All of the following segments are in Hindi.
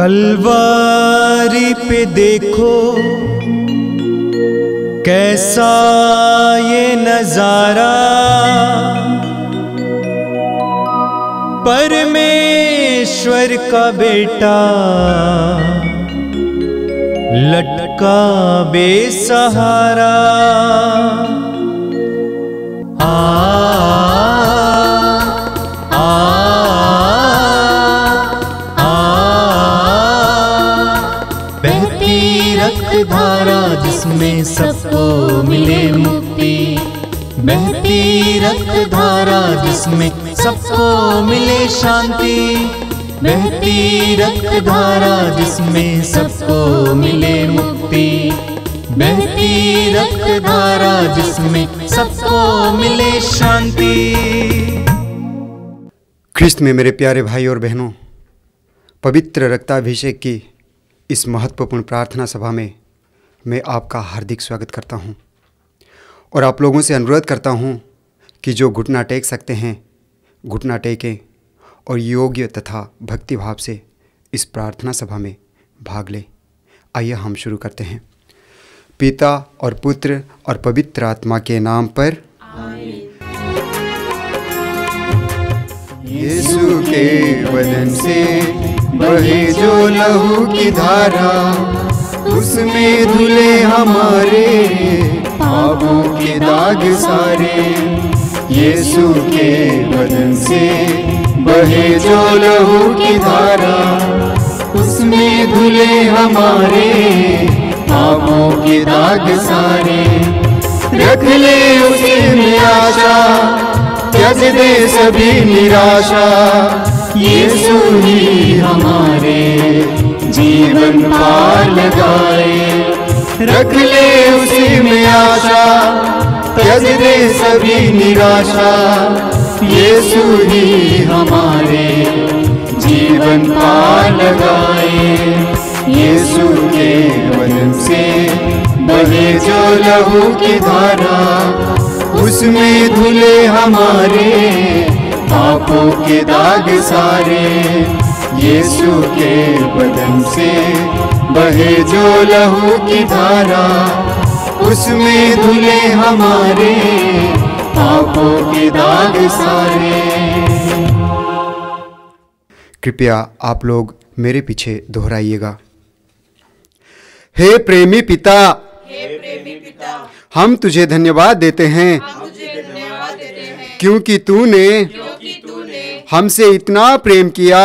कलवारी पे देखो कैसा ये नजारा, परमेश्वर का बेटा लटका बेसहारा। धारा जिसमें सबको मिले मुक्ति, बहती रक्त धारा जिसमें सबको मिले शांति, बहती रक्त धारा जिसमें सबको मिले मुक्ति, बहती रक्त धारा जिसमें सबको मिले शांति। ख्रिस्त में मेरे प्यारे भाई और बहनों, पवित्र रक्ताभिषेक की इस महत्वपूर्ण प्रार्थना सभा में मैं आपका हार्दिक स्वागत करता हूं और आप लोगों से अनुरोध करता हूं कि जो घुटना टेक सकते हैं घुटना टेकें और योग्य तथा भक्तिभाव से इस प्रार्थना सभा में भाग लें। आइए हम शुरू करते हैं। पिता और पुत्र और पवित्र आत्मा के नाम पर आमीन। यीशु के बदन से बहे जो लहू की धारा, उसमें धुले हमारे पापों के दाग सारे। यीशु के बदन से बहे जो लहू की धारा, उसमें धुले हमारे पापों के दाग सारे। रख ले उसी में आशा, त्यज दे सभी निराशा, यीशु ही हमारे जीवन पार लगाए। रख ले उसी में आशा, त्यज दे सभी निराशा, यीशु ही हमारे जीवन पार लगाए। यीशु के बदन से बहे जो लहू की धारा, उसमें धुले हमारे पापों के दाग सारे। यीशु के बदन से बहे जो लहू की धारा, उसमें धुले हमारे पापों के दाग सारे। कृपया आप लोग मेरे पीछे दोहराइएगा। हे प्रेमी पिता, हम तुझे धन्यवाद देते हैं क्योंकि तूने हमसे इतना प्रेम किया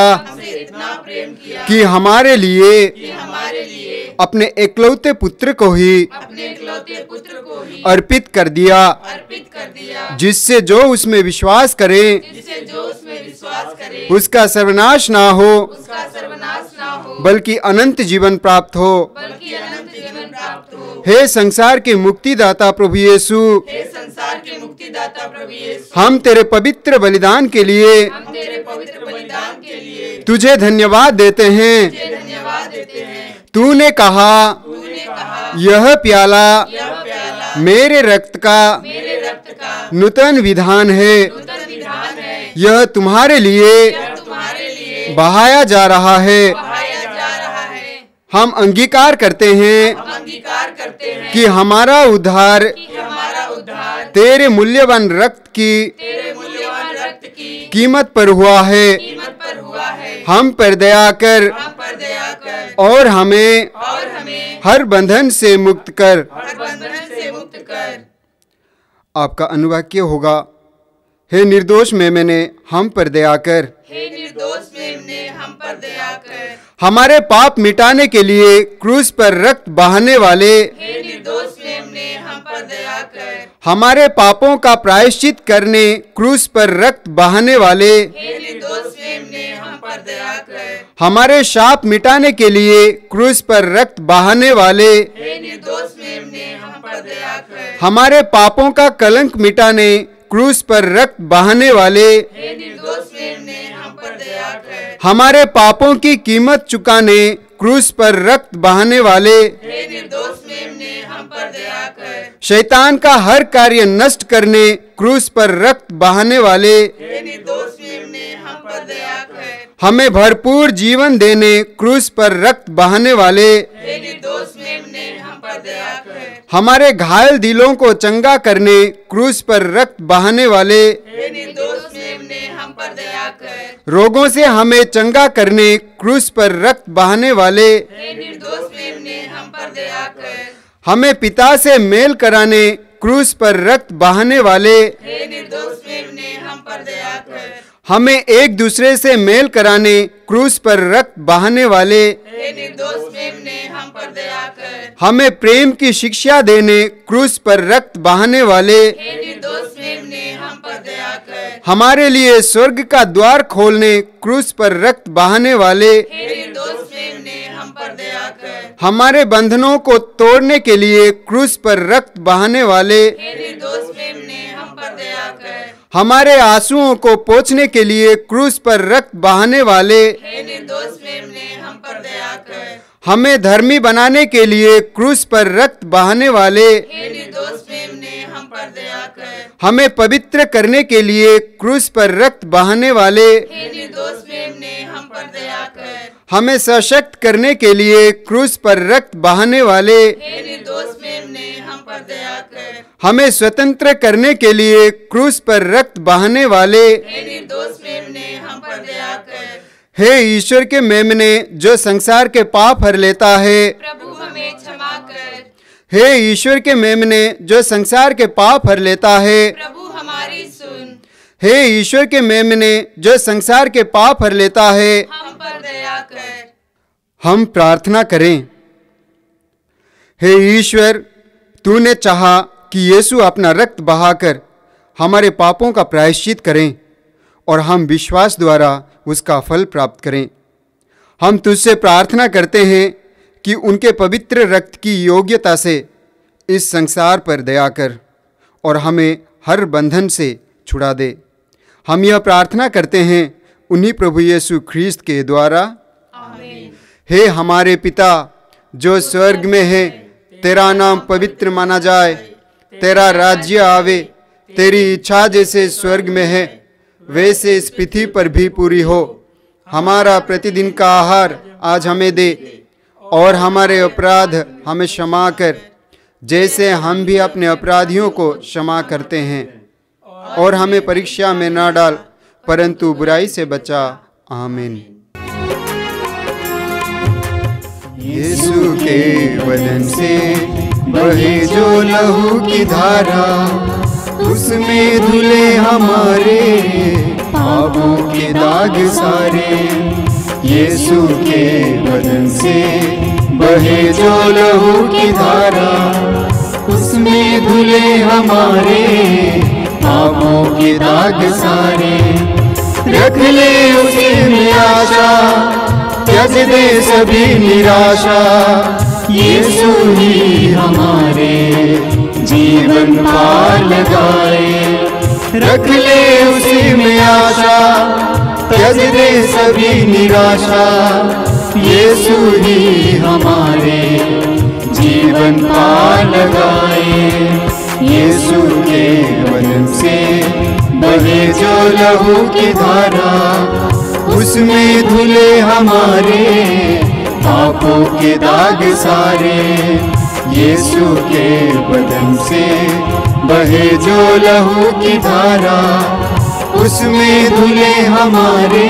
कि हमारे लिए अपने एकलौते पुत्र को ही अर्पित कर दिया, जिससे जो उसमें विश्वास करे उसका सर्वनाश ना हो बल्कि अनंत जीवन प्राप्त हो। हे संसार के मुक्तिदाता प्रभु यीशु, हम तेरे पवित्र बलिदान के लिए तुझे धन्यवाद देते हैं। तूने कहा यह प्याला मेरे रक्त का नूतन विधान है, यह तुम्हारे लिए बहाया जा रहा है। हम अंगीकार करते हैं कि हमारा उद्धार तेरे मूल्यवान रक्त की कीमत पर हुआ है। हम पर दया कर और हमें हर बंधन से मुक्त कर। आपका अनुवाक्य होगा, हे निर्दोष मेमने हम पर दया कर। हे निर्दोष मेमने हम पर दया कर। हमारे पाप मिटाने के लिए क्रूस पर रक्त बहाने वाले, हे निर्दोष मेमने हम पर दया कर। हमारे पापों का प्रायश्चित करने क्रूस पर रक्त बहाने वाले, हे निर्दोष मेमने हम पर दया कर। हमारे शाप मिटाने के लिए क्रूस पर रक्त बहाने वाले, हे निर्दोष मेमने हम पर दया कर। हमारे पापों का कलंक मिटाने क्रूस पर रक्त बहाने वाले, हे निर्दोष मेमने हम पर दया कर। हमारे पापों की कीमत चुकाने क्रूस पर रक्त बहाने वाले, हे निर्दोष मेमने हम पर दया कर। शैतान का हर कार्य नष्ट करने क्रूस पर रक्त बहाने वाले, हे निर्दोष मेमने हम पर दया कर। हमें भरपूर जीवन देने क्रूस पर रक्त बहाने वाले, हे निर्दोष मेमने हम पर दया कर। हमारे घायल दिलों को चंगा करने क्रूस पर रक्त बहाने वाले, हे निर्दोष मेमने हम पर दया कर। रोगों से हमें चंगा करने क्रूस पर रक्त बहाने वाले, हे निर्दोष मेमने हम पर दया कर। हमें पिता से मेल कराने क्रूस पर रक्त बहाने वाले, हे निर्दोष मेमने हम पर दया कर। हमें एक दूसरे से मेल कराने क्रूस पर रक्त बहाने वाले, हे निर्दोष मेमने हम पर दया कर। हमें प्रेम की शिक्षा देने क्रूस पर रक्त बहाने वाले, हे निर्दोष मेमने हम पर दया कर। हमारे लिए स्वर्ग का द्वार खोलने क्रूस पर रक्त बहाने वाले, हे निर्दोष मेमने हम पर दया कर। हमारे बंधनों को तोड़ने के लिए क्रूस पर रक्त बहाने वाले, हे निर्दोष मेमने हम पर दया कर। हमारे आंसुओं को पोंछने के लिए क्रूस पर रक्त बहाने वाले, हे निर्दोष मेमने हम पर दया कर। हमें धर्मी बनाने के लिए क्रूस पर रक्त बहाने वाले, हे निर्दोष मेमने हम पर दया कर। हमें पवित्र करने के लिए क्रूस पर रक्त बहाने वाले, हे निर्दोष मेमने हम पर दया कर। हमें सशक्त करने के लिए क्रूस पर रक्त बहाने वाले, हे निर्दोष मेमने हम पर दया कर। हमें स्वतंत्र करने के लिए क्रूस पर रक्त बहाने वाले, हे निर्दोष मेमने हम पर दया कर। हे ईश्वर के मेमने जो संसार के पाप हर लेता है, प्रभु हमें क्षमा कर। हे ईश्वर के मेमने जो संसार के पाप हर लेता है, प्रभु हमारी सुन। हे ईश्वर के मेमने जो संसार के पाप हर लेता है, हम पर दया कर। हम प्रार्थना करें। हे ईश्वर, तूने चाहा कि यीशु अपना रक्त बहाकर हमारे पापों का प्रायश्चित करें और हम विश्वास द्वारा उसका फल प्राप्त करें। हम तुझसे प्रार्थना करते हैं कि उनके पवित्र रक्त की योग्यता से इस संसार पर दया कर और हमें हर बंधन से छुड़ा दे। हम यह प्रार्थना करते हैं उन्हीं प्रभु यीशु ख्रीस्त के द्वारा। आमीन। हे हमारे पिता जो स्वर्ग में है, तेरा नाम पवित्र माना जाए, तेरा राज्य आवे, तेरी इच्छा जैसे स्वर्ग में है वैसे इस पृथ्वी पर भी पूरी हो। हमारा प्रतिदिन का आहार आज हमें दे और हमारे अपराध हमें क्षमा कर जैसे हम भी अपने अपराधियों को क्षमा करते हैं, और हमें परीक्षा में न डाल परंतु बुराई से बचा। आमीन। यीशु के बदन से बहे जो लहू की धारा, उसमें धुले हमारे पापों के दाग सारे। यीशु के बदन से बहे जो लहू की धारा, उसमें धुले हमारे पापों के दाग सारे। रख ले उसी में आशा, त्यज दे सभी निराशा, यीशु ही हमारे जीवन पार लगाए। रख ले उसी में आशा, त्यज दे सभी निराशा, यीशु ही हमारे जीवन पार लगाए। यीशु के बदन से बहे जो लहू की धारा, उसमें धुले हमारे पापों के दाग सारे। यीशु के बदन से बहे जो लहू की धारा, उसमें धुले हमारे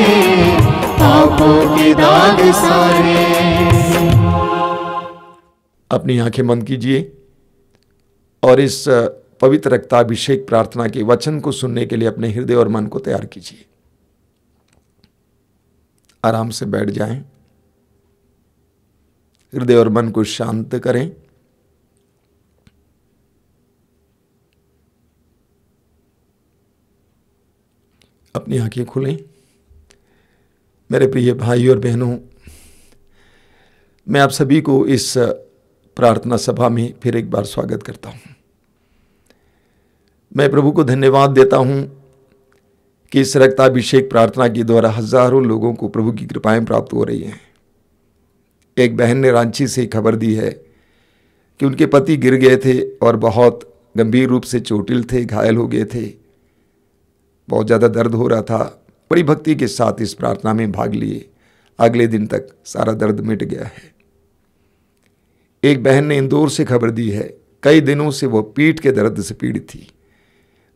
पापों के दाग सारे। अपनी आंखें बंद कीजिए और इस पवित्र रक्ताभिषेक प्रार्थना के वचन को सुनने के लिए अपने हृदय और मन को तैयार कीजिए। आराम से बैठ जाएं, हृदय और मन को शांत करें। अपनी आंखें खोलें। मेरे प्रिय भाई और बहनों, मैं आप सभी को इस प्रार्थना सभा में फिर एक बार स्वागत करता हूं। मैं प्रभु को धन्यवाद देता हूं कि इस रक्ताभिषेक प्रार्थना के द्वारा हजारों लोगों को प्रभु की कृपाएं प्राप्त हो रही हैं। एक बहन ने रांची से खबर दी है कि उनके पति गिर गए थे और बहुत गंभीर रूप से चोटिल थे, घायल हो गए थे, बहुत ज़्यादा दर्द हो रहा था बड़ी भक्ति के साथ इस प्रार्थना में भाग लिए। अगले दिन तक सारा दर्द मिट गया है। एक बहन ने इंदौर से खबर दी है, कई दिनों से वो पीठ के दर्द से पीड़ित थी।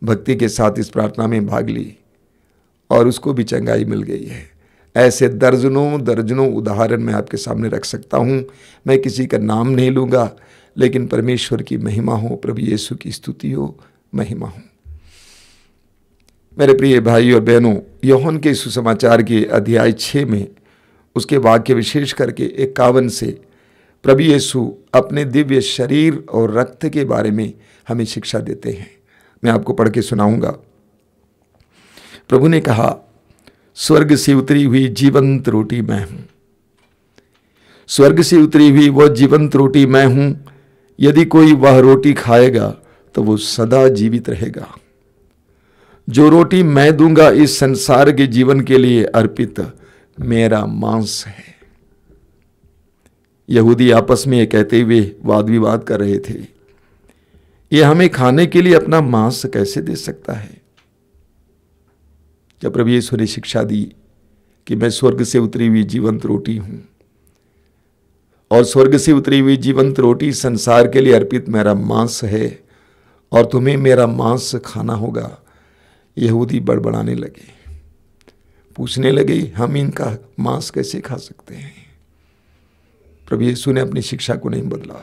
भक्ति के साथ इस प्रार्थना में भाग ली और उसको भी चंगाई मिल गई है। ऐसे दर्जनों दर्जनों उदाहरण मैं आपके सामने रख सकता हूँ। मैं किसी का नाम नहीं लूँगा, लेकिन परमेश्वर की महिमा हो, प्रभु यीशु की स्तुति हो, महिमा हो। मेरे प्रिय भाई और बहनों, यूहन्ना के सुसमाचार के अध्याय 6 में उसके वाक्य विशेष करके 51 से प्रभु यीशु अपने दिव्य शरीर और रक्त के बारे में हमें शिक्षा देते हैं। मैं आपको पढ़ के सुनाऊंगा। प्रभु ने कहा, स्वर्ग से उतरी हुई जीवंत रोटी मैं हूं। स्वर्ग से उतरी हुई वह जीवंत रोटी मैं हूं। यदि कोई वह रोटी खाएगा तो वो सदा जीवित रहेगा। जो रोटी मैं दूंगा इस संसार के जीवन के लिए अर्पित मेरा मांस है। यहूदी आपस में ये कहते हुए वाद विवाद कर रहे थे, ये हमें खाने के लिए अपना मांस कैसे दे सकता है। जब प्रभु यीशु ने शिक्षा दी कि मैं स्वर्ग से उतरी हुई जीवंत रोटी हूं और स्वर्ग से उतरी हुई जीवंत रोटी संसार के लिए अर्पित मेरा मांस है और तुम्हें मेरा मांस खाना होगा, यहूदी बड़बड़ाने लगे, पूछने लगे, हम इनका मांस कैसे खा सकते हैं। प्रभु यीशु ने अपनी शिक्षा को नहीं बदला।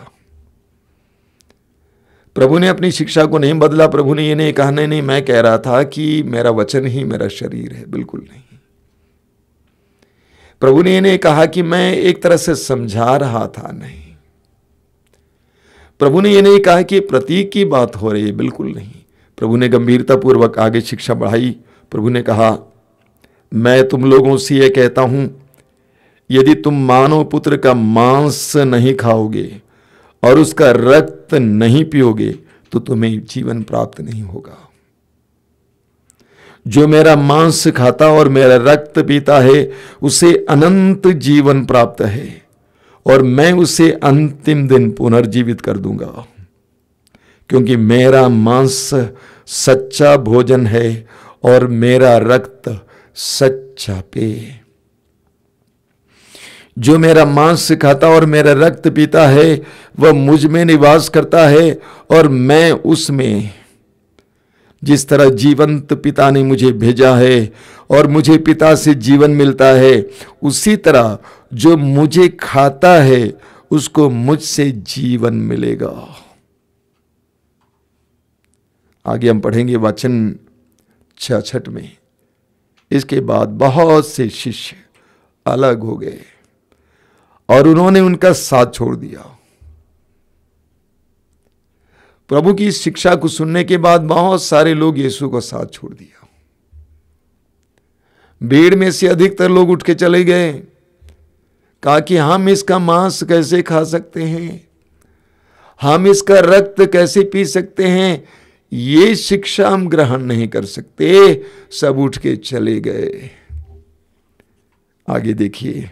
प्रभु ने अपनी शिक्षा को नहीं बदला। प्रभु ने ये नहीं कहा, नहीं मैं कह रहा था कि मेरा वचन ही मेरा शरीर है, बिल्कुल नहीं। प्रभु ने ये नहीं कहा कि मैं एक तरह से समझा रहा था, नहीं। प्रभु ने ये नहीं कहा कि प्रतीक की बात हो रही है, बिल्कुल नहीं। प्रभु ने गंभीरतापूर्वक आगे शिक्षा बढ़ाई। प्रभु ने कहा, मैं तुम लोगों से ये कहता हूं, यदि तुम मानव पुत्र का मांस नहीं खाओगे और उसका रक्त नहीं पियोगे तो तुम्हें जीवन प्राप्त नहीं होगा। जो मेरा मांस खाता और मेरा रक्त पीता है उसे अनंत जीवन प्राप्त है और मैं उसे अंतिम दिन पुनर्जीवित कर दूंगा, क्योंकि मेरा मांस सच्चा भोजन है और मेरा रक्त सच्चा पेय। जो मेरा मांस खाता और मेरा रक्त पीता है वह मुझ में निवास करता है और मैं उसमें। जिस तरह जीवंत पिता ने मुझे भेजा है और मुझे पिता से जीवन मिलता है, उसी तरह जो मुझे खाता है उसको मुझसे जीवन मिलेगा। आगे हम पढ़ेंगे वचन 66 में। इसके बाद बहुत से शिष्य अलग हो गए और उन्होंने उनका साथ छोड़ दिया। प्रभु की इस शिक्षा को सुनने के बाद बहुत सारे लोग यीशु का साथ छोड़ दिया। भीड़ में से अधिकतर लोग उठ के चले गए, कहा कि हम इसका मांस कैसे खा सकते हैं, हम इसका रक्त कैसे पी सकते हैं, ये शिक्षा हम ग्रहण नहीं कर सकते। सब उठ के चले गए। आगे देखिए,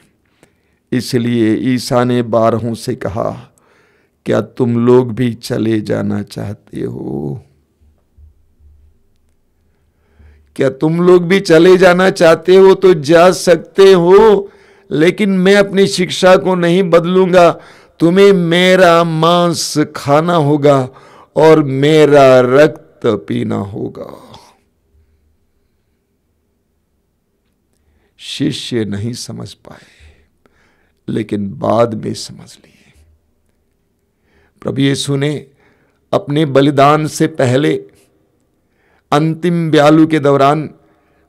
इसलिए ईसा ने 12 से कहा, क्या तुम लोग भी चले जाना चाहते हो? क्या तुम लोग भी चले जाना चाहते हो तो जा सकते हो, लेकिन मैं अपनी शिक्षा को नहीं बदलूंगा। तुम्हें मेरा मांस खाना होगा और मेरा रक्त पीना होगा। शिष्य नहीं समझ पाए, लेकिन बाद में समझ लिए। प्रभु यीशु ने अपने बलिदान से पहले अंतिम ब्यालू के दौरान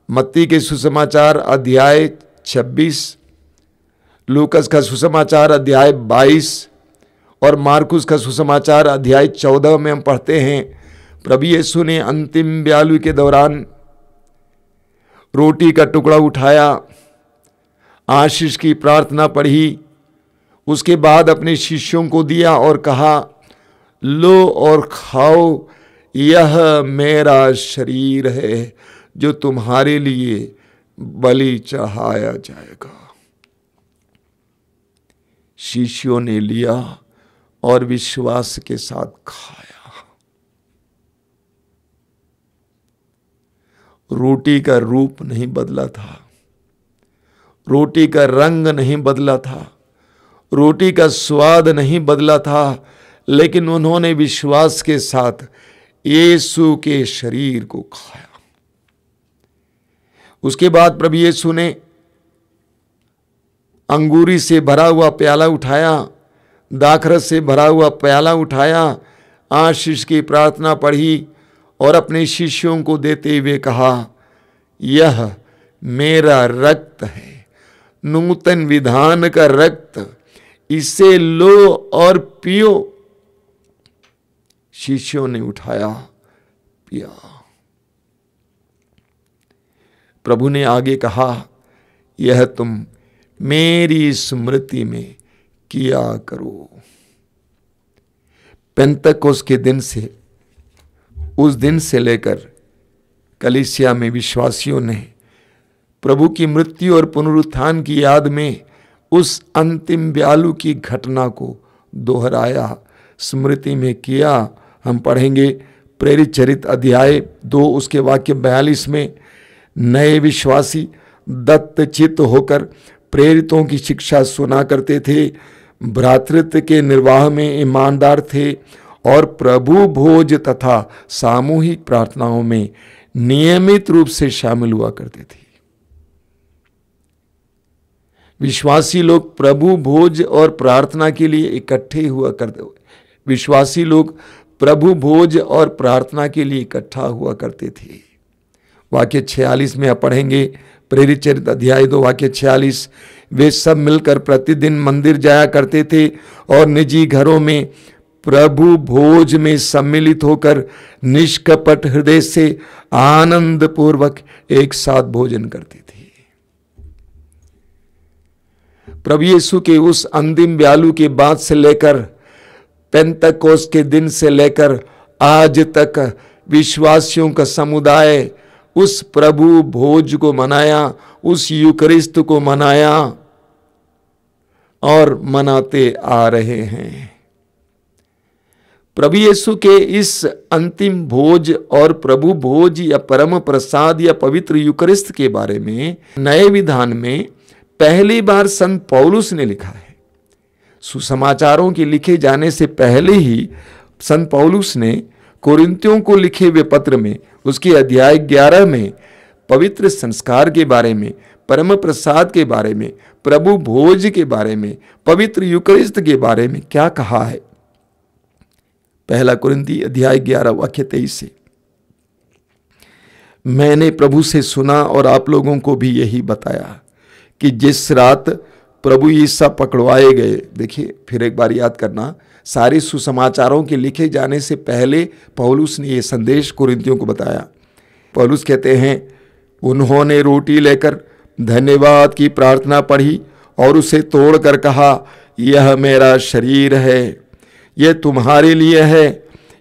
मत्ती के सुसमाचार अध्याय 26, लूकस का सुसमाचार अध्याय 22 और मार्कुस का सुसमाचार अध्याय 14 में हम पढ़ते हैं, प्रभु यीशु ने अंतिम ब्यालू के दौरान रोटी का टुकड़ा उठाया, आशीष की प्रार्थना पढ़ी, उसके बाद अपने शिष्यों को दिया और कहा, लो और खाओ, यह मेरा शरीर है जो तुम्हारे लिए बलि चढ़ाया जाएगा। शिष्यों ने लिया और विश्वास के साथ खाया रोटी का रूप नहीं बदला था, रोटी का रंग नहीं बदला था, रोटी का स्वाद नहीं बदला था, लेकिन उन्होंने विश्वास के साथ यीशु के शरीर को खाया। उसके बाद प्रभु यीशु ने अंगूरी से भरा हुआ प्याला उठाया, दाखरस से भरा हुआ प्याला उठाया, आशीष की प्रार्थना पढ़ी और अपने शिष्यों को देते हुए कहा, यह मेरा रक्त है, नूतन विधान का रक्त, इसे लो और पियो। शिष्यों ने उठाया, पिया। प्रभु ने आगे कहा, यह तुम मेरी स्मृति में किया करो। पेंतकोस्त के दिन से, उस दिन से लेकर कलीसिया में विश्वासियों ने प्रभु की मृत्यु और पुनरुत्थान की याद में उस अंतिम ब्यालू की घटना को दोहराया, स्मृति में किया। हम पढ़ेंगे प्रेरित चरित्र अध्याय 2 उसके वाक्य 42 में, नए विश्वासी दत्तचित्त होकर प्रेरितों की शिक्षा सुना करते थे, भ्रातृत्व के निर्वाह में ईमानदार थे और प्रभु भोज तथा सामूहिक प्रार्थनाओं में नियमित रूप से शामिल हुआ करते थे। विश्वासी लोग प्रभु भोज और प्रार्थना के लिए इकट्ठे हुआ करते, विश्वासी लोग प्रभु भोज और प्रार्थना के लिए इकट्ठा हुआ करते थे। वाक्य 46 में आप पढ़ेंगे, प्रेरित चरित्र अध्याय 2 वाक्य 46, वे सब मिलकर प्रतिदिन मंदिर जाया करते थे और निजी घरों में प्रभु भोज में सम्मिलित होकर निष्कपट हृदय से आनंद पूर्वक एक साथ भोजन करते थे। प्रभु यीशु के उस अंतिम ब्यालू के बाद से लेकर पेंतकोस्त के दिन से लेकर आज तक विश्वासियों का समुदाय उस प्रभु भोज को मनाया, उस यूकरिस्त को मनाया और मनाते आ रहे हैं। प्रभु यीशु के इस अंतिम भोज और प्रभु भोज या परम प्रसाद या पवित्र यूकरिस्त के बारे में नए विधान में पहली बार संत पौलुस ने लिखा है। सुसमाचारों के लिखे जाने से पहले ही संत पौलुस ने कोरिन्थियों को लिखे हुए पत्र में उसके अध्याय 11 में पवित्र संस्कार के बारे में, परम प्रसाद के बारे में, प्रभु भोज के बारे में, पवित्र यूकरिस्त के बारे में क्या कहा है। पहला कुरिन्थी अध्याय 11 वाक्य 23 से, मैंने प्रभु से सुना और आप लोगों को भी यही बताया कि जिस रात प्रभु यीशु पकड़वाए गए, देखिए फिर एक बार याद करना, सारे सुसमाचारों के लिखे जाने से पहले पौलुस ने यह संदेश कुरिन्थियों को बताया। पौलुस कहते हैं, उन्होंने रोटी लेकर धन्यवाद की प्रार्थना पढ़ी और उसे तोड़कर कहा, यह मेरा शरीर है, यह तुम्हारे लिए है,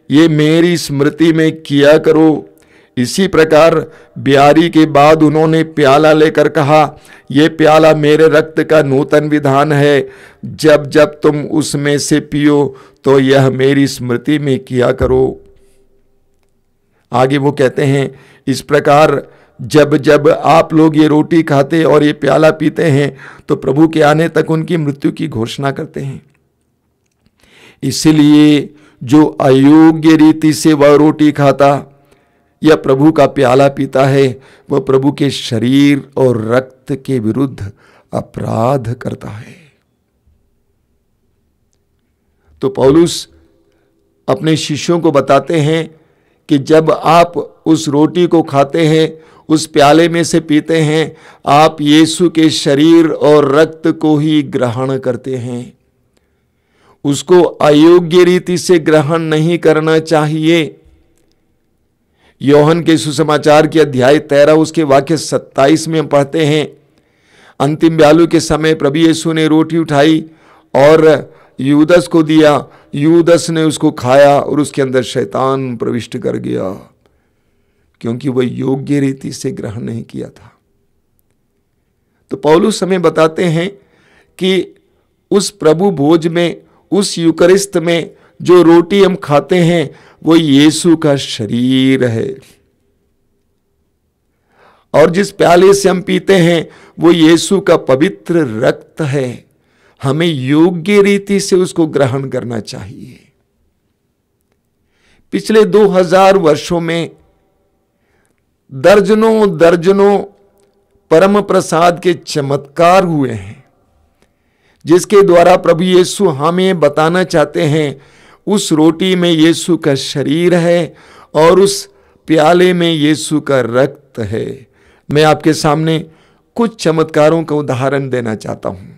ये मेरी स्मृति में किया करो। इसी प्रकार ब्यारी के बाद उन्होंने प्याला लेकर कहा, ये प्याला मेरे रक्त का नूतन विधान है, जब जब तुम उसमें से पियो तो यह मेरी स्मृति में किया करो। आगे वो कहते हैं, इस प्रकार जब जब आप लोग ये रोटी खाते और ये प्याला पीते हैं तो प्रभु के आने तक उनकी मृत्यु की घोषणा करते हैं। इसलिए जो अयोग्य रीति से वह रोटी खाता या प्रभु का प्याला पीता है, वह प्रभु के शरीर और रक्त के विरुद्ध अपराध करता है। तो पौलुस अपने शिष्यों को बताते हैं कि जब आप उस रोटी को खाते हैं, उस प्याले में से पीते हैं, आप यीशु के शरीर और रक्त को ही ग्रहण करते हैं। उसको अयोग्य रीति से ग्रहण नहीं करना चाहिए। योहन के सुसमाचार के अध्याय 13 उसके वाक्य 27 में हम पढ़ते हैं, अंतिम ब्यालू के समय प्रभु यीशु ने रोटी उठाई और यूदस को दिया, यूदस ने उसको खाया और उसके अंदर शैतान प्रविष्ट कर गया, क्योंकि वह योग्य रीति से ग्रहण नहीं किया था। तो पौलुस हमें बताते हैं कि उस प्रभु भोज में, उस यूकरिस्त में जो रोटी हम खाते हैं वो यीशु का शरीर है। और जिस प्याले से हम पीते हैं वो यीशु का पवित्र रक्त है। हमें योग्य रीति से उसको ग्रहण करना चाहिए। पिछले 2000 वर्षों में दर्जनों दर्जनों परम प्रसाद के चमत्कार हुए हैं, जिसके द्वारा प्रभु यीशु हमें बताना चाहते हैं उस रोटी में यीशु का शरीर है और उस प्याले में यीशु का रक्त है। मैं आपके सामने कुछ चमत्कारों का उदाहरण देना चाहता हूं।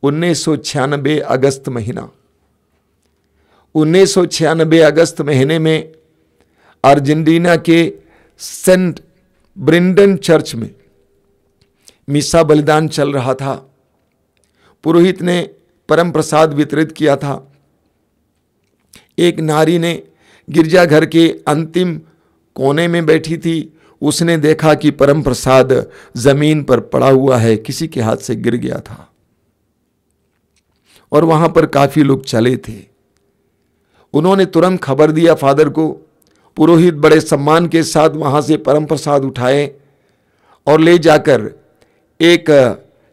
1996 अगस्त महीना, 1996 अगस्त महीने में अर्जेंटीना के सेंट ब्रिंडन चर्च में मिसा बलिदान चल रहा था। पुरोहित ने परम प्रसाद वितरित किया था। एक नारी ने गिरजाघर के अंतिम कोने में बैठी थी। उसने देखा कि परम प्रसाद जमीन पर पड़ा हुआ है, किसी के हाथ से गिर गया था और वहां पर काफी लोग चले थे। उन्होंने तुरंत खबर दिया फादर को। पुरोहित बड़े सम्मान के साथ वहां से परम प्रसाद उठाए और ले जाकर एक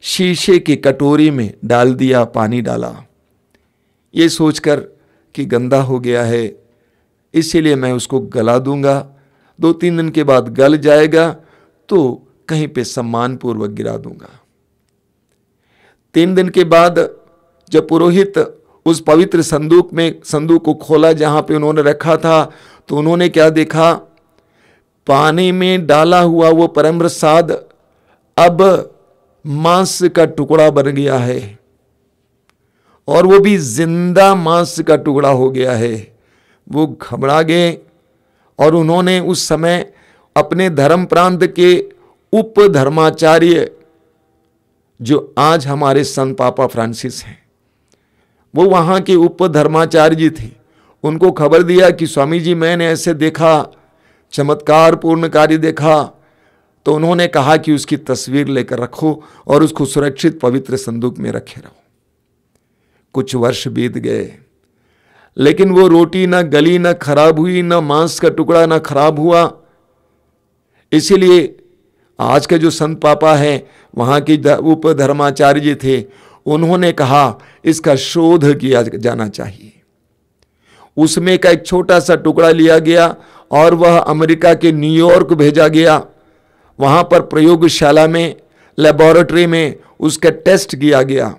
शीशे की कटोरी में डाल दिया, पानी डाला, ये सोचकर कि गंदा हो गया है इसीलिए मैं उसको गला दूंगा, 2-3 दिन के बाद गल जाएगा तो कहीं पे सम्मान पूर्वक गिरा दूंगा। 3 दिन के बाद जब पुरोहित उस पवित्र संदूक को खोला जहां पे उन्होंने रखा था, तो उन्होंने क्या देखा? पानी में डाला हुआ वो परम प्रसाद अब मांस का टुकड़ा बन गया है और वो भी जिंदा मांस का टुकड़ा हो गया है। वो घबरा गए और उन्होंने उस समय अपने धर्म प्रांत के उप धर्माचार्य, जो आज हमारे संत पापा फ्रांसिस हैं, वो वहां के उप धर्माचार्य जी थे, उनको खबर दिया कि स्वामी जी मैंने ऐसे देखा, चमत्कार पूर्ण कार्य देखा। तो उन्होंने कहा कि उसकी तस्वीर लेकर रखो और उसको सुरक्षित पवित्र संदूक में रखे रहो। कुछ वर्ष बीत गए लेकिन वो रोटी न गली, न खराब हुई, न मांस का टुकड़ा न खराब हुआ। इसीलिए आज के जो संत पापा हैं, वहां के उप धर्माचार्य जी थे, उन्होंने कहा इसका शोध किया जाना चाहिए। उसमें का एक छोटा सा टुकड़ा लिया गया और वह अमेरिका के न्यूयॉर्क भेजा गया। वहां पर प्रयोगशाला में, लेबोरेटरी में उसका टेस्ट किया गया।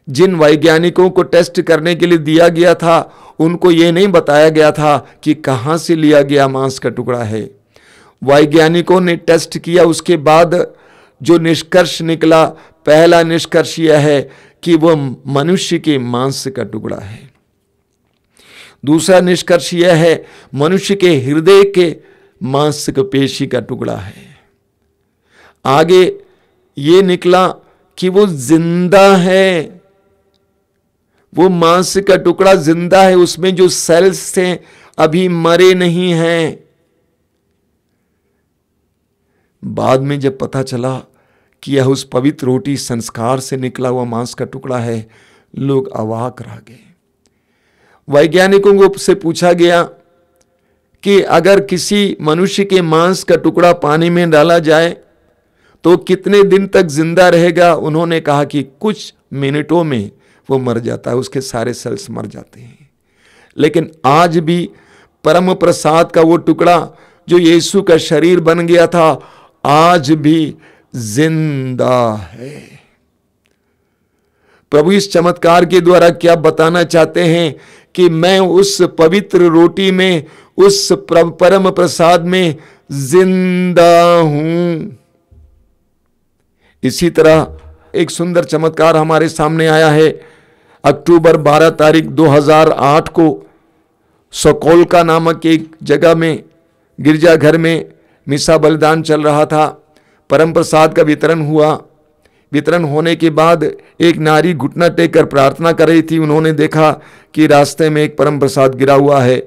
जिन वैज्ञानिकों को टेस्ट करने के लिए दिया गया था, उनको यह नहीं बताया गया था कि कहां से लिया गया मांस का टुकड़ा है। वैज्ञानिकों ने टेस्ट किया, उसके बाद जो निष्कर्ष निकला, पहला निष्कर्ष यह है कि वह मनुष्य के मांस का टुकड़ा है। दूसरा निष्कर्ष यह है मनुष्य के हृदय के मांस का पेशी का टुकड़ा है। आगे ये निकला कि वो जिंदा है, वो मांस का टुकड़ा जिंदा है, उसमें जो सेल्स थे अभी मरे नहीं हैं। बाद में जब पता चला कि यह उस पवित्र रोटी संस्कार से निकला हुआ मांस का टुकड़ा है, लोग अवाक रह गए। वैज्ञानिकों को से पूछा गया कि अगर किसी मनुष्य के मांस का टुकड़ा पानी में डाला जाए तो कितने दिन तक जिंदा रहेगा? उन्होंने कहा कि कुछ मिनटों में वो मर जाता है, उसके सारे सेल्स मर जाते हैं। लेकिन आज भी परम प्रसाद का वो टुकड़ा जो यीशु का शरीर बन गया था, आज भी जिंदा है। प्रभु इस चमत्कार के द्वारा क्या बताना चाहते हैं कि मैं उस पवित्र रोटी में, उस परम प्रसाद में जिंदा हूं। इसी तरह एक सुंदर चमत्कार हमारे सामने आया है। अक्टूबर 12 तारीख 2008 को सोकोल्का नामक एक जगह में गिरजाघर में मिसा बलिदान चल रहा था। परम प्रसाद का वितरण हुआ। वितरण होने के बाद एक नारी घुटना टेक कर प्रार्थना कर रही थी। उन्होंने देखा कि रास्ते में एक परम प्रसाद गिरा हुआ है।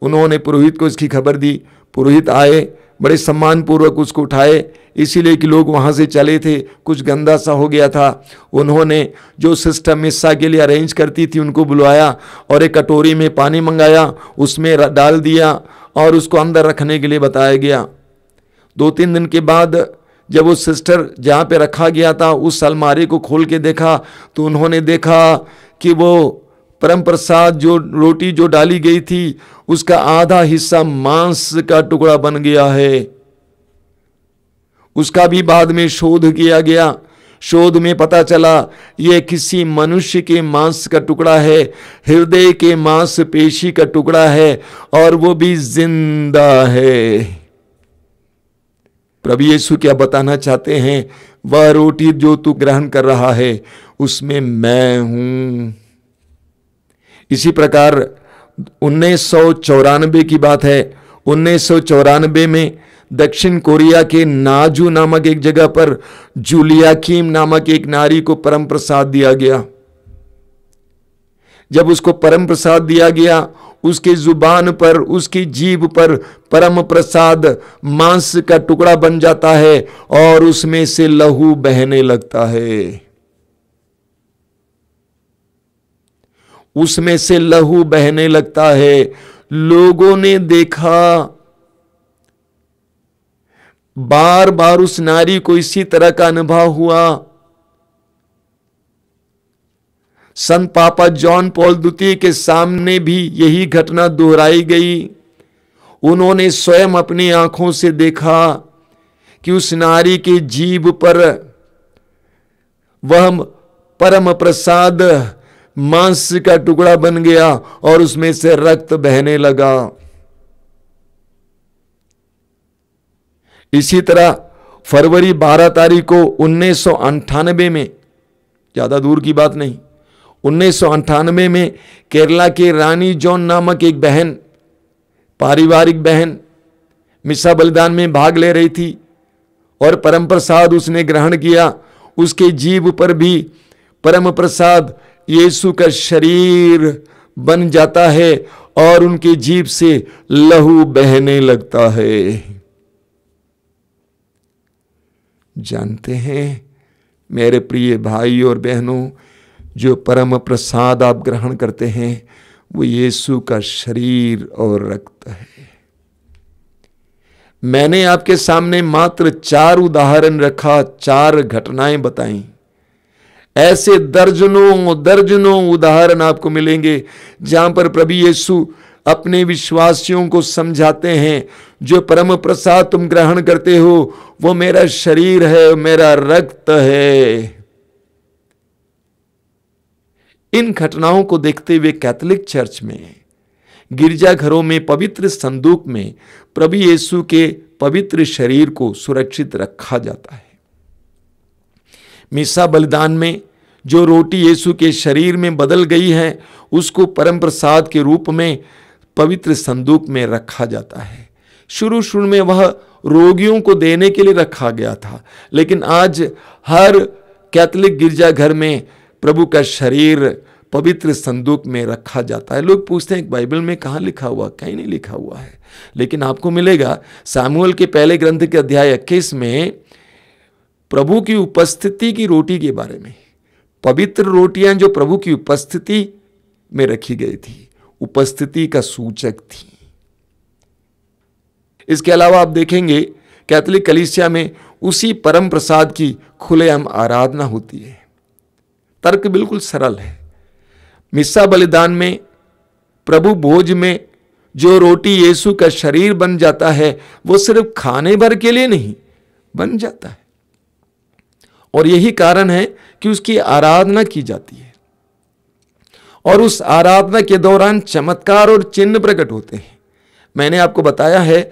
उन्होंने पुरोहित को इसकी खबर दी। पुरोहित आए, बड़े सम्मान पूर्वक उसको उठाए, इसीलिए कि लोग वहाँ से चले थे, कुछ गंदा सा हो गया था। उन्होंने जो सिस्टम मिस्सा के लिए अरेंज करती थी उनको बुलवाया और एक कटोरी में पानी मंगाया, उसमें डाल दिया और उसको अंदर रखने के लिए बताया गया। 2-3 दिन के बाद जब वो सिस्टर जहाँ पे रखा गया था उस अलमारी को खोल के देखा तो उन्होंने देखा कि वो परम प्रसाद जो रोटी जो डाली गई थी उसका आधा हिस्सा मांस का टुकड़ा बन गया है। उसका भी बाद में शोध किया गया। शोध में पता चला यह किसी मनुष्य के मांस का टुकड़ा है, हृदय के मांसपेशी का टुकड़ा है और वो भी जिंदा है। प्रभु यीशु क्या बताना चाहते हैं? वह रोटी जो तू ग्रहण कर रहा है उसमें मैं हूं। इसी प्रकार 1994 की बात है। 1994 में दक्षिण कोरिया के नाजू नामक एक जगह पर जूलियाकीम नामक एक नारी को परम प्रसाद दिया गया। जब उसको परम प्रसाद दिया गया, उसके जुबान पर, उसकी जीभ पर परम प्रसाद मांस का टुकड़ा बन जाता है और उसमें से लहू बहने लगता है। उसमें से लहू बहने लगता है। लोगों ने देखा, बार बार उस नारी को इसी तरह का अनुभव हुआ। संत पापा जॉन पॉल द्वितीय के सामने भी यही घटना दोहराई गई। उन्होंने स्वयं अपनी आंखों से देखा कि उस नारी की जीभ पर वह परम प्रसाद मांस का टुकड़ा बन गया और उसमें से रक्त बहने लगा। इसी तरह फरवरी 12 तारीख को 1998 में, ज्यादा दूर की बात नहीं, 1998 में केरला के रानी जॉन नामक एक बहन, पारिवारिक बहन, मिसा बलिदान में भाग ले रही थी और परम प्रसाद उसने ग्रहण किया। उसके जीभ पर भी परम प्रसाद यीशु का शरीर बन जाता है और उनकी जीभ से लहू बहने लगता है। जानते हैं मेरे प्रिय भाई और बहनों, जो परम प्रसाद आप ग्रहण करते हैं वो यीशु का शरीर और रक्त है। मैंने आपके सामने मात्र 4 उदाहरण रखा, 4 घटनाएं बताई। ऐसे दर्जनों दर्जनों उदाहरण आपको मिलेंगे जहां पर प्रभु यीशु अपने विश्वासियों को समझाते हैं, जो परम प्रसाद तुम ग्रहण करते हो वो मेरा शरीर है, मेरा रक्त है। इन घटनाओं को देखते हुए कैथोलिक चर्च में, गिरजाघरों में, पवित्र संदूक में प्रभु यीशु के पवित्र शरीर को सुरक्षित रखा जाता है। मिसा बलिदान में जो रोटी यीशु के शरीर में बदल गई है उसको परम प्रसाद के रूप में पवित्र संदूक में रखा जाता है। शुरू में वह रोगियों को देने के लिए रखा गया था, लेकिन आज हर कैथोलिक गिरजाघर में प्रभु का शरीर पवित्र संदूक में रखा जाता है। लोग पूछते हैं बाइबल में कहाँ लिखा हुआ? कहीं नहीं लिखा हुआ है, लेकिन आपको मिलेगा सामुएल के पहले ग्रंथ के अध्याय 21 में प्रभु की उपस्थिति की रोटी के बारे में। पवित्र रोटियां जो प्रभु की उपस्थिति में रखी गई थी, उपस्थिति का सूचक थी। इसके अलावा आप देखेंगे कैथोलिक कलीसिया में उसी परम प्रसाद की खुलेआम आराधना होती है। तर्क बिल्कुल सरल है। मिसा बलिदान में, प्रभु भोज में जो रोटी यीशु का शरीर बन जाता है वो सिर्फ खाने भर के लिए नहीं बन जाता है, और यही कारण है कि उसकी आराधना की जाती है। और उस आराधना के दौरान चमत्कार और चिन्ह प्रकट होते हैं। मैंने आपको बताया है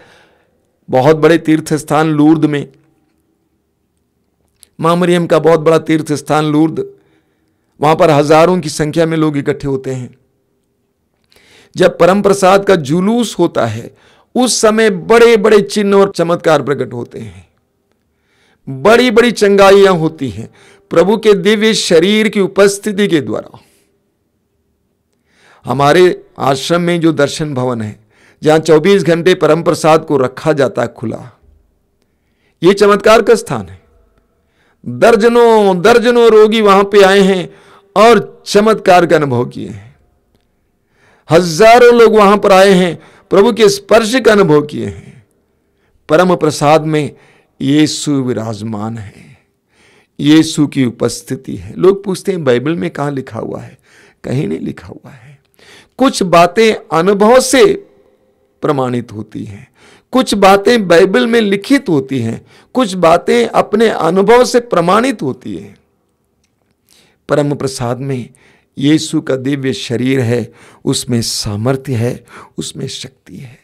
बहुत बड़े तीर्थ स्थान लूर्द में, मां मरियम का बहुत बड़ा तीर्थ स्थान लूर्द, वहां पर हजारों की संख्या में लोग इकट्ठे होते हैं। जब परम प्रसाद का जुलूस होता है उस समय बड़े बड़े चिन्ह और चमत्कार प्रकट होते हैं, बड़ी बड़ी चंगाइयां होती हैं प्रभु के दिव्य शरीर की उपस्थिति के द्वारा। हमारे आश्रम में जो दर्शन भवन है जहां 24 घंटे परम प्रसाद को रखा जाता है खुला, यह चमत्कार का स्थान है। दर्जनों दर्जनों रोगी वहां पे आए हैं और चमत्कार का अनुभव किए हैं। हजारों लोग वहां पर आए हैं, प्रभु के स्पर्श का अनुभव किए हैं। परम प्रसाद में यीशु विराजमान है, यीशु की उपस्थिति है। लोग पूछते हैं बाइबल में कहाँ लिखा हुआ है? कहीं नहीं लिखा हुआ है। कुछ बातें अनुभव से प्रमाणित होती हैं, कुछ बातें बाइबल में लिखित होती हैं, कुछ बातें अपने अनुभव से प्रमाणित होती हैं। परम प्रसाद में यीशु का दिव्य शरीर है, उसमें सामर्थ्य है, उसमें शक्ति है।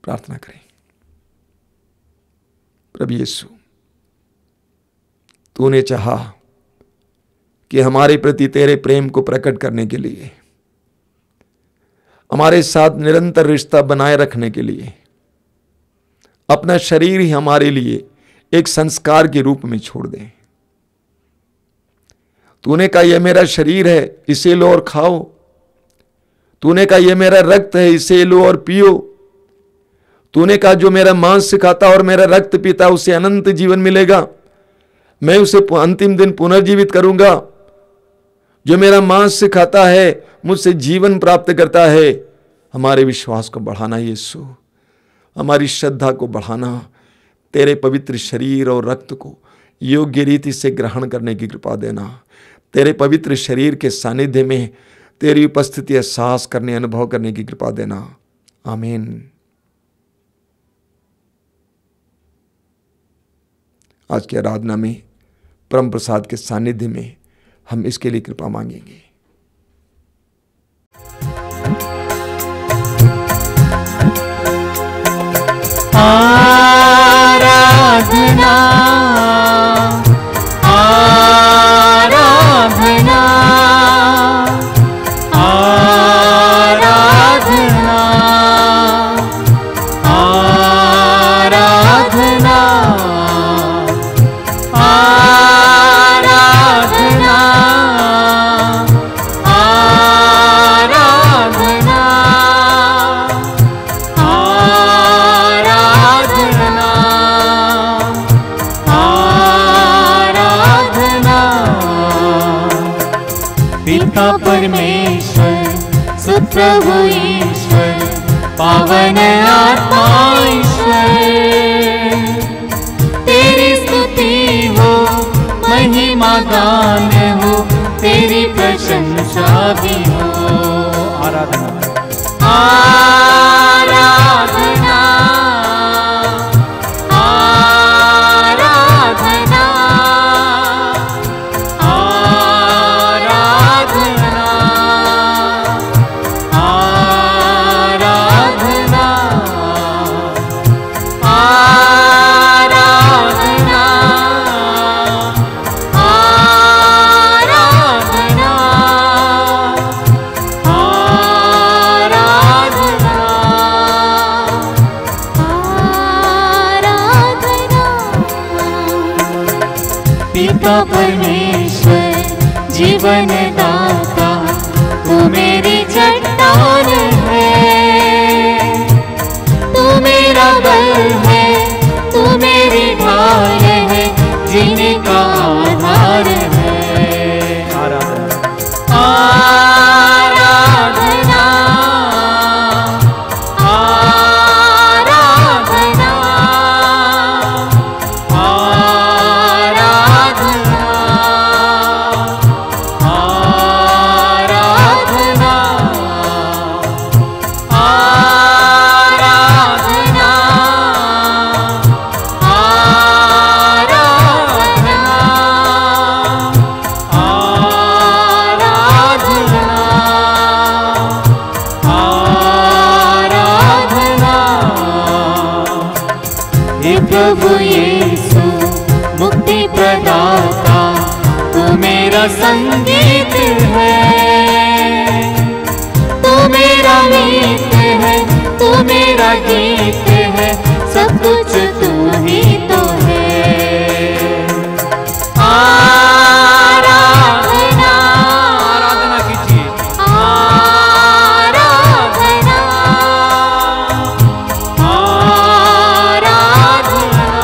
प्रार्थना करें। प्रभु यीशु, तूने चाहा कि हमारे प्रति तेरे प्रेम को प्रकट करने के लिए, हमारे साथ निरंतर रिश्ता बनाए रखने के लिए अपना शरीर ही हमारे लिए एक संस्कार के रूप में छोड़ दे। तूने कहा यह मेरा शरीर है, इसे लो और खाओ। तूने कहा यह मेरा रक्त है, इसे लो और पियो। तूने कहा जो मेरा मांस खाता और मेरा रक्त पीता उसे अनंत जीवन मिलेगा, मैं उसे अंतिम दिन पुनर्जीवित करूंगा। जो मेरा मांस खाता है मुझसे जीवन प्राप्त करता है। हमारे विश्वास को बढ़ाना यीशु, हमारी श्रद्धा को बढ़ाना, तेरे पवित्र शरीर और रक्त को योग्य रीति से ग्रहण करने की कृपा देना। तेरे पवित्र शरीर के सानिध्य में तेरी उपस्थिति एहसास करने, अनुभव करने की कृपा देना। आमीन। आज की आराधना में परम प्रसाद के सानिध्य में हम इसके लिए कृपा मांगेंगे। आराधना आराधना आराधना आराधना आराधना पिता परमेश्वर सुप्रभु ईश्वर पावन आत्मा ईश्वर, तेरी स्तुति हो, महिमा गान हो, तेरी प्रशंसा भी हो। आराधना आराधना आराधना आराधना आराधना आराधना आराधना पिता परमेश्वर जीवन दाता, तू मेरी चट्टान है, तू मेरा बल है, तू मेरी ढाल है, जीने का आधार है। आराधना आराधना आराधना प्रभु यीशु मुक्ति प्रदाता, तू मेरा संगीत है, तू मेरा मीत है, तू मेरा गीत है, सब कुछ तू ही तो है। आराधना आराधना कीजिए। आराधना आराधना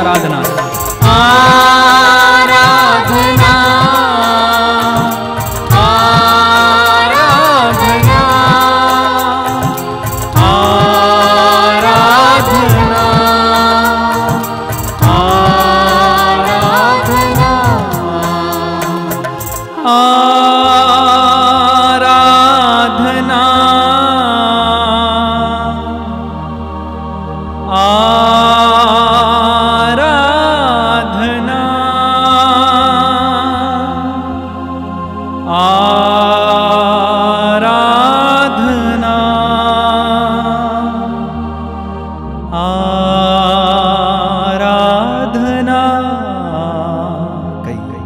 आराधना। आराधना आराधना आराधना आराधना आराधना आराधना आराधना कई कई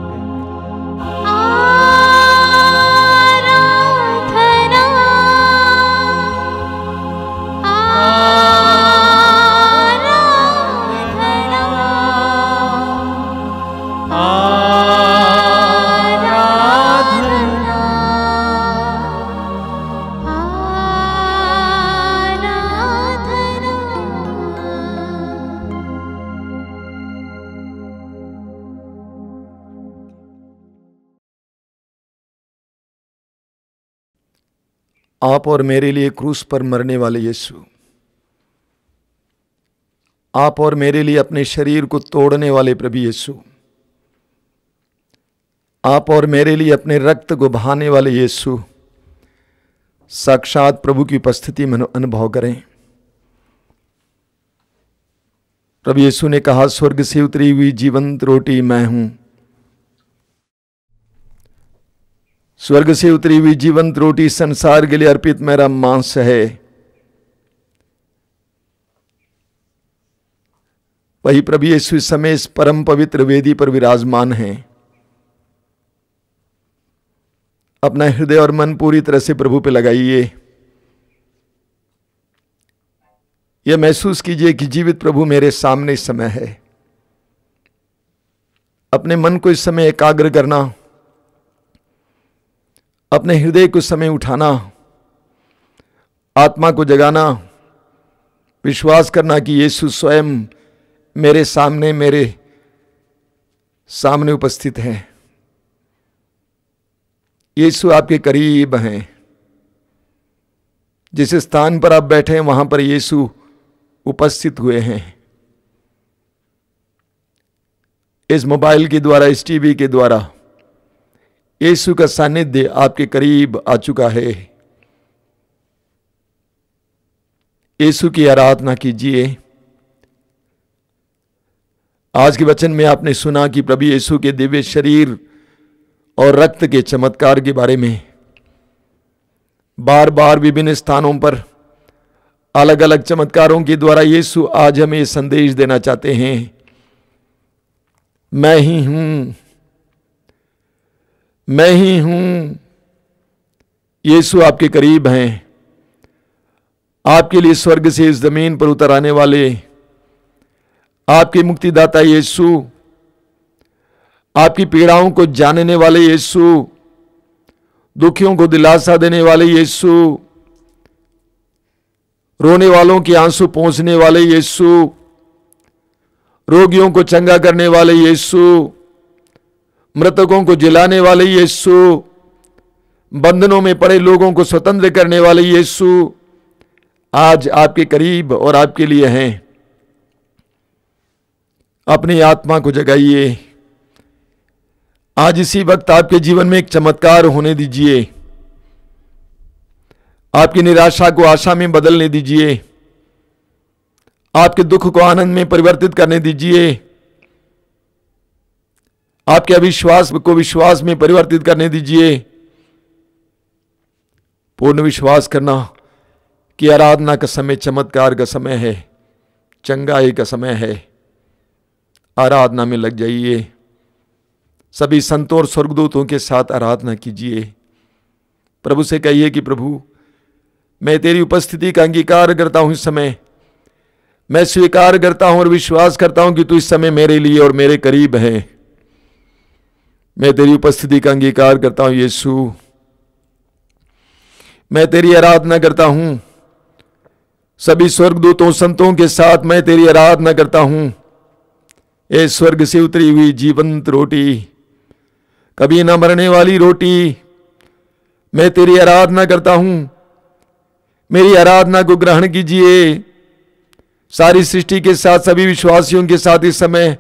आप और मेरे लिए क्रूस पर मरने वाले यीशु, आप और मेरे लिए अपने शरीर को तोड़ने वाले प्रभु यीशु, आप और मेरे लिए अपने रक्त को बहाने वाले यीशु, साक्षात प्रभु की उपस्थिति में अनुभव करें। प्रभु यीशु ने कहा, स्वर्ग से उतरी हुई जीवंत रोटी मैं हूं। स्वर्ग से उतरी हुई जीवंत रोटी संसार के लिए अर्पित मेरा मांस है। वही प्रभु यीशु इस समय इस परम पवित्र वेदी पर विराजमान हैं। अपना हृदय और मन पूरी तरह से प्रभु पे लगाइए। यह महसूस कीजिए कि जीवित प्रभु मेरे सामने इस समय है। अपने मन को इस समय एकाग्र करना, अपने हृदय को समय उठाना, आत्मा को जगाना, विश्वास करना कि यीशु स्वयं मेरे सामने उपस्थित हैं। यीशु आपके करीब हैं। जिस स्थान पर आप बैठे हैं वहां पर यीशु उपस्थित हुए हैं। इस मोबाइल के द्वारा, इस टीवी के द्वारा यीशु का सानिध्य आपके करीब आ चुका है। यीशु की आराधना कीजिए। आज के वचन में आपने सुना कि प्रभु यीशु के दिव्य शरीर और रक्त के चमत्कार के बारे में बार बार विभिन्न स्थानों पर अलग अलग चमत्कारों के द्वारा यीशु आज हमें संदेश देना चाहते हैं, मैं ही हूं, मैं ही हूं। यीशु आपके करीब हैं। आपके लिए स्वर्ग से इस जमीन पर उतर आने वाले आपके मुक्तिदाता यीशु, आपकी पीड़ाओं को जानने वाले यीशु, दुखियों को दिलासा देने वाले यीशु, रोने वालों के आंसू पोंछने वाले यीशु, रोगियों को चंगा करने वाले यीशु, मृतकों को जिलाने वाले यीशु, बंधनों में पड़े लोगों को स्वतंत्र करने वाले यीशु आज आपके करीब और आपके लिए हैं। अपनी आत्मा को जगाइए। आज इसी वक्त आपके जीवन में एक चमत्कार होने दीजिए। आपकी निराशा को आशा में बदलने दीजिए। आपके दुख को आनंद में परिवर्तित करने दीजिए। आपके अविश्वास को विश्वास में परिवर्तित करने दीजिए। पूर्ण विश्वास करना कि आराधना का समय चमत्कार का समय है, चंगाई का समय है। आराधना में लग जाइए। सभी संतों और स्वर्गदूतों के साथ आराधना कीजिए। प्रभु से कहिए कि प्रभु, मैं तेरी उपस्थिति का अंगीकार करता हूं। इस समय मैं स्वीकार करता हूं और विश्वास करता हूं कि तू इस समय मेरे लिए और मेरे करीब है। मैं तेरी उपस्थिति का अंगीकार करता हूं यीशु। मैं तेरी आराधना करता हूं। सभी स्वर्गदूतों संतों के साथ मैं तेरी आराधना करता हूं। ये स्वर्ग से उतरी हुई जीवंत रोटी, कभी न मरने वाली रोटी, मैं तेरी आराधना करता हूं। मेरी आराधना को ग्रहण कीजिए। सारी सृष्टि के साथ, सभी विश्वासियों के साथ इस समय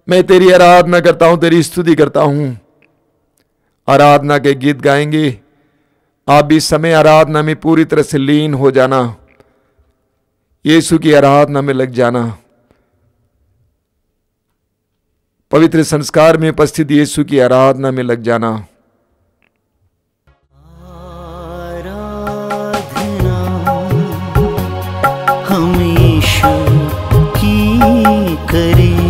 मैं तेरी आराधना करता हूं, तेरी स्तुति करता हूं। आराधना के गीत गाएंगे। आप भी इस समय आराधना में पूरी तरह से लीन हो जाना, यीशु की आराधना में लग जाना, पवित्र संस्कार में उपस्थित यीशु की आराधना में लग जाना। आराधना हम यीशु की करें।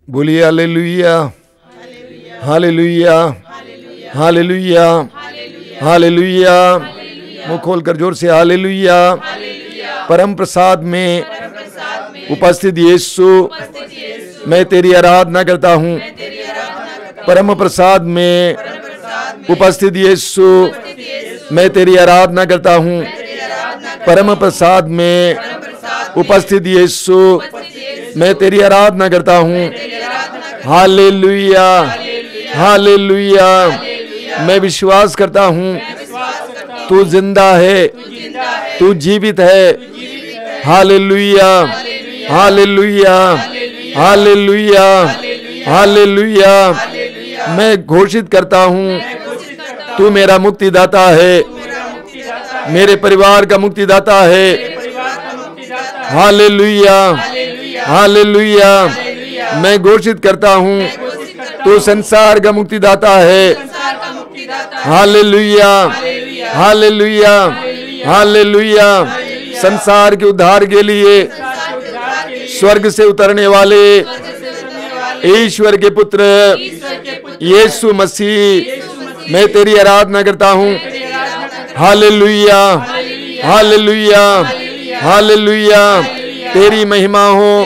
बोलिए हालेलुया, हालेलुया, हालेलुया, हालेलुया। मुंह खोलकर जोर से हालेलुया। परम प्रसाद में उपस्थित यीशु, मैं तेरी आराधना करता हूँ। परम प्रसाद में उपस्थित यीशु, मैं तेरी आराधना करता हूँ। परम प्रसाद में उपस्थित यीशु, मैं तेरी आराधना करता हूँ। Hallelujah, hallelujah. मैं विश्वास करता हूँ तू जिंदा है, तू जीवित है। हालेलुया, हालेलुया, हालेलुया, हालेलुया। मैं घोषित करता हूँ तू मेरा मुक्तिदाता है, मेरे परिवार का मुक्तिदाता है। Hallelujah, hallelujah. मैं घोषित करता हूँ तू संसार का मुक्तिदाता है। हालेलुया, हालेलुया, हालेलुया। संसार के उद्धार के लिए स्वर्ग से उतरने वाले ईश्वर के पुत्र यीशु मसीह, मैं तेरी आराधना करता हूँ। हालेलुया, हालेलुया, हालेलुया। तेरी महिमा हो,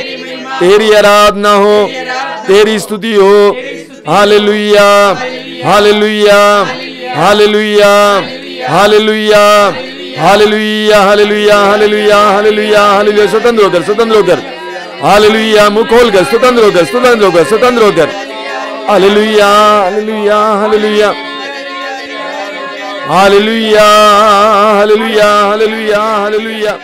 तेरी आराधना हो, तेरी स्तुति हो। हालेलुया, हालेलुया, हालेलुया, हालेलुया, हालेलुया, हालेलुया, हालेलुया, हालेलुया, हालेलुया। स्वतंत्र होकर, स्वतंत्र होकर, हालेलुया। मुंह खोलकर स्वतंत्र होकर, स्वतंत्र होकर, स्वतंत्र होकर। हालेलुया, हालेलुया, हालेलुया, हालेलुया, हालेलुया, हालेलुया, हालेलुया।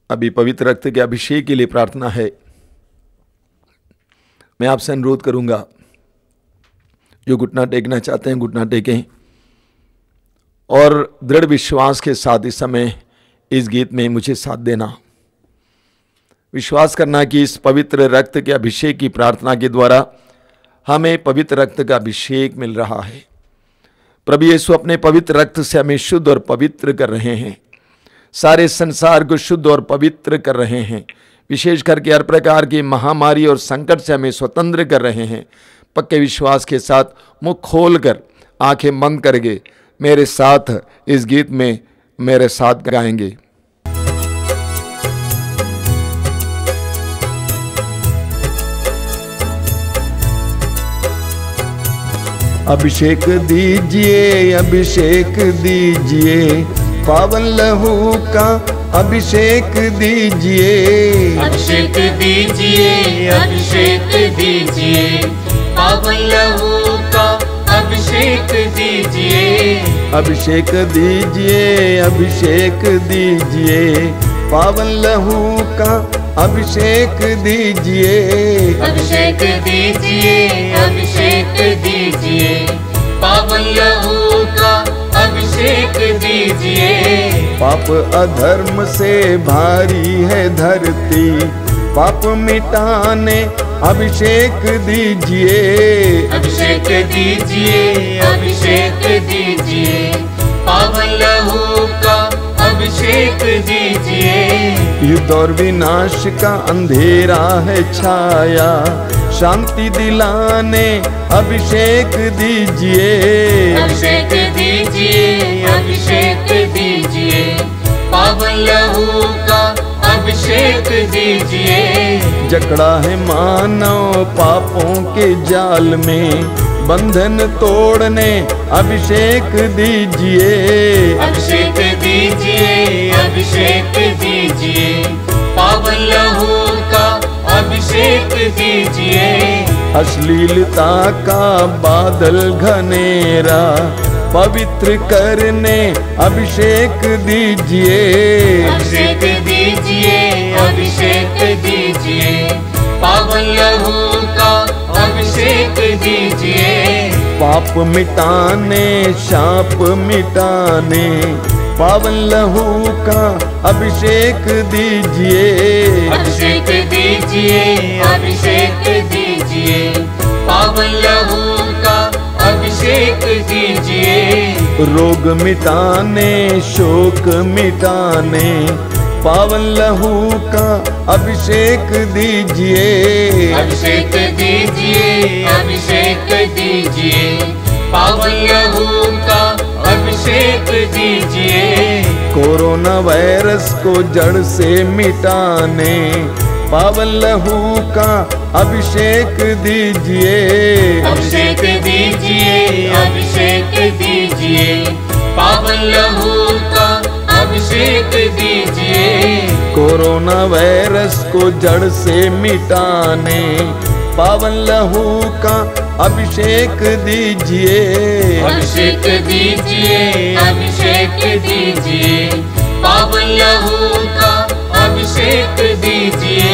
अभी पवित्र रक्त के अभिषेक के लिए प्रार्थना है। मैं आपसे अनुरोध करूंगा, जो घुटना टेकना चाहते हैं घुटना टेकें, और दृढ़ विश्वास के साथ इस समय इस गीत में मुझे साथ देना। विश्वास करना कि इस पवित्र रक्त के अभिषेक की प्रार्थना के द्वारा हमें पवित्र रक्त का अभिषेक मिल रहा है। प्रभु यीशु अपने पवित्र रक्त से हमें शुद्ध और पवित्र कर रहे हैं, सारे संसार को शुद्ध और पवित्र कर रहे हैं, विशेष करके हर प्रकार की महामारी और संकट से हमें स्वतंत्र कर रहे हैं। पक्के विश्वास के साथ मुंह खोलकर आंखें बंद करके मेरे साथ इस गीत में मेरे साथ गाएंगे। अभिषेक दीजिए, अभिषेक दीजिए, पावन लहू का अभिषेक दीजिए। अभिषेक दीजिए, अभिषेक दीजिए, पावन लहू का अभिषेक दीजिए। अभिषेक दीजिए, अभिषेक दीजिए, पावन लहू का अभिषेक दीजिए। अभिषेक दीजिए, अभिषेक दीजिए, पावन लहू का अभिषेक दीजिए। पाप अधर्म से भारी है धरती, पाप मिटाने अभिषेक दीजिए। अभिषेक दीजिए, अभिषेक दीजिए, पावन लहू का अभिषेक दीजिए। युद्ध और विनाश का अंधेरा है छाया, शांति दिलाने अभिषेक दीजिए। अभिषेक दीजिए, अभिषेक दीजिए, पावन लहू का अभिषेक दीजिए। जकड़ा है मानव पापों के जाल में, बंधन तोड़ने अभिषेक दीजिए। अभिषेक दीजिए, अभिषेक दीजिए, पावन लहू का अभिषेक दीजिए। अश्लीलता का बादल घनेरा पवित्र करने अभिषेक दीजिए। अभिषेक दीजिए, अभिषेक दीजिए, पावन लहू का अभिषेक दीजिए। पाप मिटाने शाप मिटाने पावन लहू का अभिषेक दीजिए। अभिषेक दीजिए, अभिषेक दीजिए, पावन लहू का अभिषेक दीजिए। रोग मिटाने शोक मिटाने पावन लहू का अभिषेक दीजिए। अभिषेक दीजिए, अभिषेक दीजिए, पावन लहू का अभिषेक दीजिए। कोरोना वायरस को जड़ से मिटाने पावन लहू का अभिषेक दीजिए। अभिषेक दीजिए, अभिषेक दीजिए, पावन लहू का अभिषेक दीजिए। कोरोना वायरस को जड़ से मिटाने पावन लहू का अभिषेक दीजिए। अभिषेक दीजिए, अभिषेक दीजिए, पावन लहू का अभिषेक दीजिए।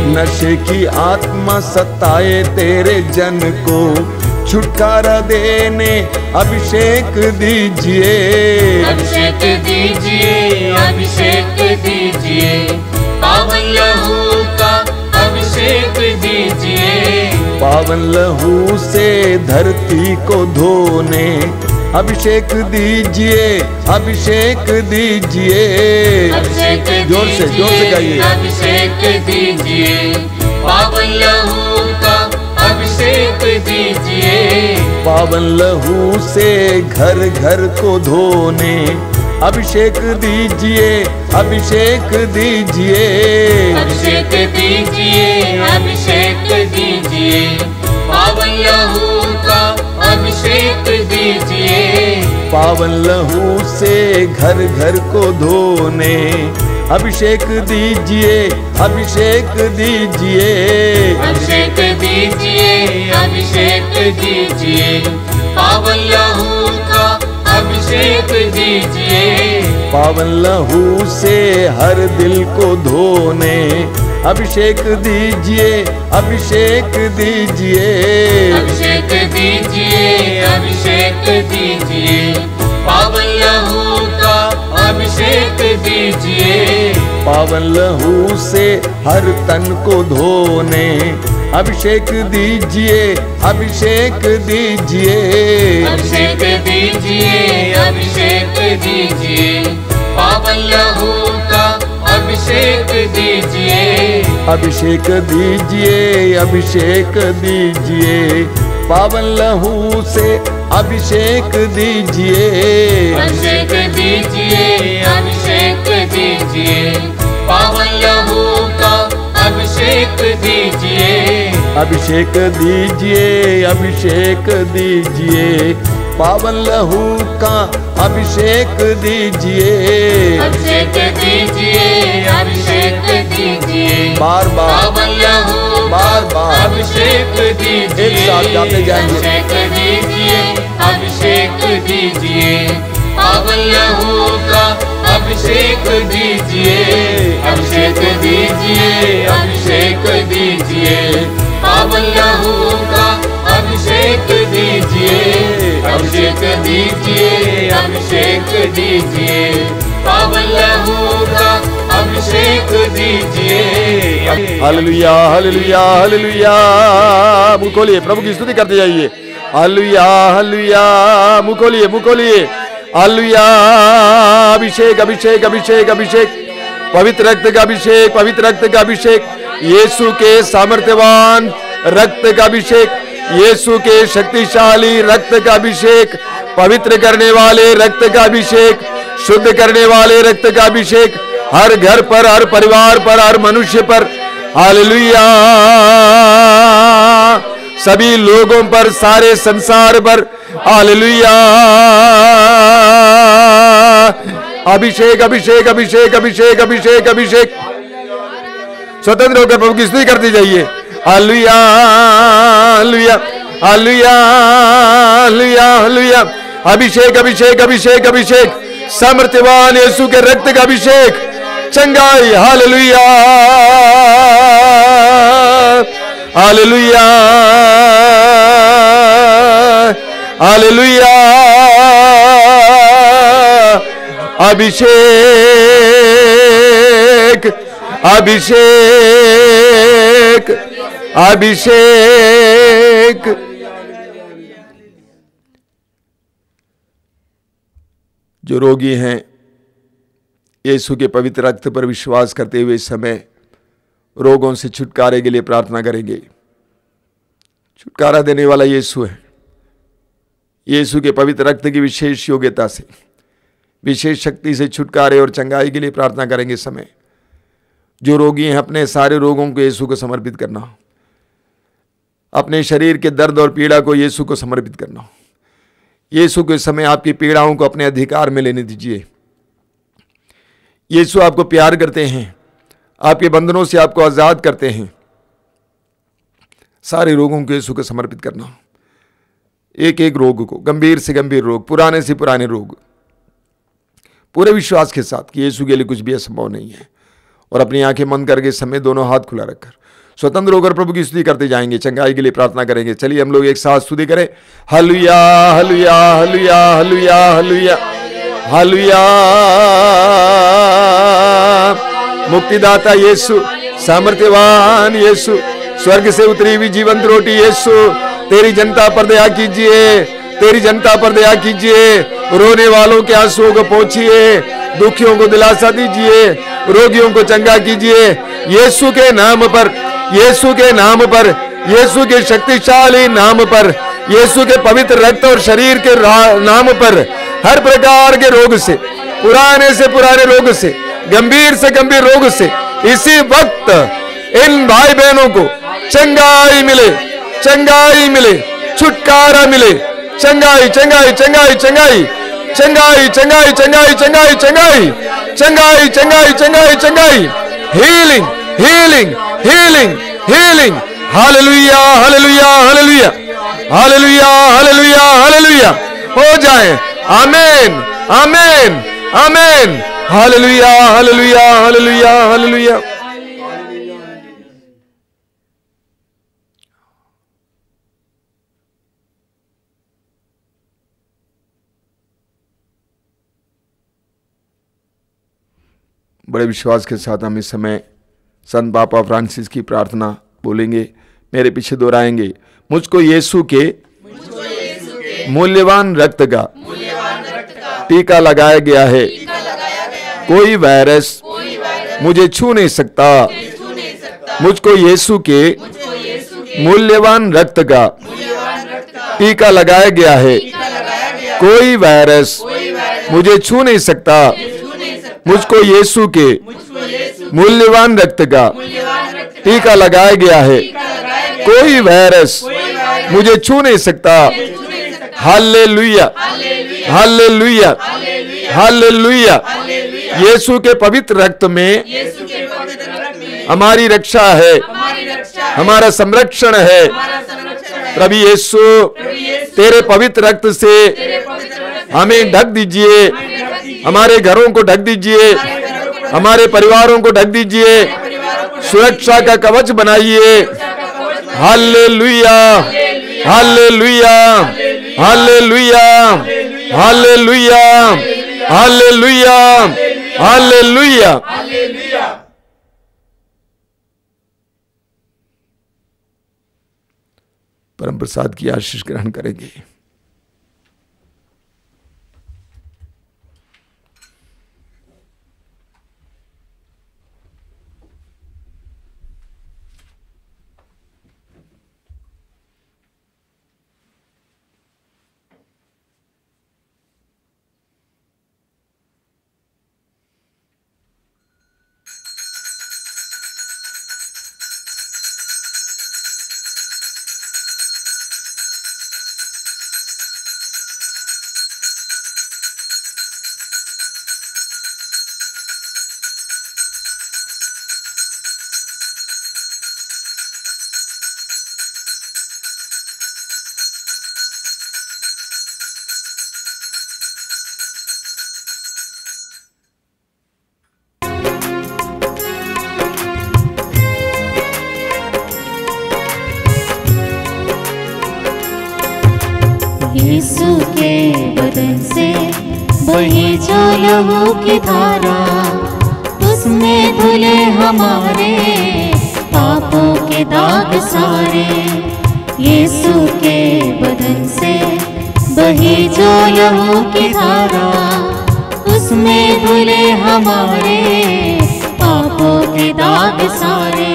नशे की आत्मा सताए तेरे जन को छुटकारा देने अभिषेक दीजिए। अभिषेक दीजिए, अभिषेक दीजिए, पावन लहू का अभिषेक दीजिए। पावन लहू से धरती को धोने अभिषेक दीजिए, अभिषेक दीजिए। अभिषेक जोर से गाइए। अभिषेक दीजिए, पावन लहू का अभिषेक दीजिए। पावन लहू से घर घर को धोने अभिषेक दीजिए, अभिषेक दीजिए। अभिषेक दीजिए, अभिषेक दीजिए, पावन लहू का अभिषेक दीजिए। पावन लहू से घर घर को धोने अभिषेक दीजिए, अभिषेक दीजिए, अभिषेक दीजिए, अभिषेक दीजिए, पावन लहू का अभिषेक दीजिए। पावन लहू से हर दिल को धोने अभिषेक दीजिए, अभिषेक दीजिए, अभिषेक दीजिए, अभिषेक दीजिए, पावन लहू का अभिषेक दीजिए। पावन लहू से हर तन को धोने अभिषेक दीजिए, अभिषेक दीजिए, अभिषेक दीजिए, अभिषेक दीजिए, पावन लहू का अभिषेक दीजिए। अभिषेक दीजिए, अभिषेक दीजिए, पावन लहू से अभिषेक दीजिए, अभिषेक दीजिए, अभिषेक दीजिए, पावन लहू का अभिषेक दीजिए। अभिषेक दीजिए, अभिषेक दीजिए, पावन लहू का अभिषेक दीजिए, अभिषेक दीजिए, अभिषेक दीजिए, बार बार पावन लहू बार बार अभिषेक दीजिए। एक साथ गाते जाएंगे। अभिषेक दीजिए, अभिषेक दीजिए, पावन लहू का अभिषेक दीजिए, अभिषेक दीजिए, अभिषेक दीजिए, पावन लहू का अभिषेक दीजिए, अभिषेक दीजिए, अभिषेक दीजिए, पावन लहू का अभिषेक दीजिए। हालेलुया, हालेलुया, हालेलुया। मुँह खोलिए, प्रभु की स्तुति करते जाइए। हालेलुया, हालेलुया, मुँह खोलिए, मुँह खोलिए। हालेलुया। अभिषेक, अभिषेक, अभिषेक, अभिषेक, पवित्र रक्त का अभिषेक, पवित्र रक्त का अभिषेक, यीशु के सामर्थ्यवान रक्त का अभिषेक, यीशु के शक्तिशाली रक्त का अभिषेक, पवित्र करने वाले रक्त का अभिषेक, शुद्ध करने वाले रक्त का अभिषेक, हर घर पर, हर परिवार पर, हर मनुष्य पर। हालेलुया। सभी लोगों पर, सारे संसार पर। हालेलुया। अभिषेक, अभिषेक, अभिषेक, अभिषेक, अभिषेक, अभिषेक। स्वतंत्र होकर प्रभु की स्तुति करती जाइए। हालेलुया, हालेलुया, हालेलुया, हालेलुया, हालेलुया। अभिषेक, अभिषेक, अभिषेक, अभिषेक, सामर्थ्यवान यीशु के रक्त का अभिषेक, चंगाई। हालेलुया, हालेलुया, हालेलुया। अभिषेक, अभिषेक, अभिषेक। जो रोगी हैं, यीशु के पवित्र रक्त पर विश्वास करते हुए इस समय रोगों से छुटकारे के लिए प्रार्थना करेंगे। छुटकारा देने वाला यीशु है। यीशु के पवित्र रक्त की विशेष योग्यता से, विशेष शक्ति से छुटकारे और चंगाई के लिए प्रार्थना करेंगे। समय जो रोगी हैं, अपने सारे रोगों को यीशु को समर्पित करना, अपने शरीर के दर्द और पीड़ा को यीशु को समर्पित करना। यीशु के समय आपकी पीड़ाओं को अपने अधिकार में लेने दीजिए। यीशु आपको प्यार करते हैं, आपके बंधनों से आपको आजाद करते हैं। सारे रोगों को यीशु को समर्पित करना, एक एक रोग को, गंभीर से गंभीर रोग, पुराने से पुराने रोग, पूरे विश्वास के साथ कि यीशु के लिए कुछ भी असंभव नहीं है। और अपनी आंखें बंद करके समय दोनों हाथ खुला रखकर स्वतंत्र होकर प्रभु की स्तुति करते जाएंगे, चंगाई के लिए प्रार्थना करेंगे। चलिए हम लोग एक साथ स्तुति करें। हालेलुया, हालेलुया, हालेलुया, हालेलुया, हालेलुया, हालेलुया। मुक्तिदाता यीशु, सामर्थ्यवान यीशु, स्वर्ग से उतरी हुई जीवंत रोटी यीशु, तेरी जनता पर दया कीजिए, तेरी जनता पर दया कीजिए। रोने वालों के आंसुओं को पोंछिए, दुखियों को दिलासा दीजिए, रोगियों को चंगा कीजिए। यीशु के नाम पर, यीशु के नाम पर, यीशु के शक्तिशाली नाम पर, यीशु के पवित्र रक्त और शरीर के नाम पर हर प्रकार के रोग से, पुराने से पुराने रोग से, गंभीर से गंभीर रोग से इसी वक्त इन भाई बहनों को चंगाई मिले, चंगाई मिले, छुटकारा मिले। चंगाई, चंगाई, चंगाई, चंगाई। चंगाई चंगाई चंगाई चंगाई चंगाई चंगाई चंगाई चंगाई चंगाई, healing healing healing healing. Hallelujah हालेलुया हालेलुया हालेलुया हालेलुया हालेलुया। हो जाए। आमीन आमीन आमीन। हालेलुया हालेलुया हालेलुया हालेलुया। बड़े विश्वास के साथ हम इस समय संत पापा फ्रांसिस की प्रार्थना बोलेंगे, मेरे पीछे दोहराएंगे। मुझको यीशु के मूल्यवान रक्त का टीका लगाया गया है, कोई वायरस मुझे छू नहीं सकता। मुझको यीशु के मूल्यवान रक्त का टीका लगाया गया है, कोई वायरस मुझे छू नहीं सकता। मुझको यीशु के मूल्यवान रक्त का टीका लगाया गया है, कोई वायरस मुझे छू नहीं सकता। हालेलुया हालेलुया हालेलुया। यीशु के पवित्र रक्त में हमारी रक्षा है, हमारा संरक्षण है। प्रभु यीशु तेरे पवित्र रक्त से हमें ढक दीजिए, हमारे घरों को ढक दीजिए, हमारे परिवारों को ढक दीजिए, सुरक्षा का कवच बनाइए। हालेलुया हालेलुया हालेलुया हालेलुया हालेलुया हालेलुया। परम प्रसाद की आशीष ग्रहण करेंगे। यीशु के बदन से बही जो लहू की धारा, उसमें धुले हमारे पापों के दाग सारे। यीशु के बदन से बही जो लहू की धारा, उसमें धुले हमारे पापों के दाग सारे।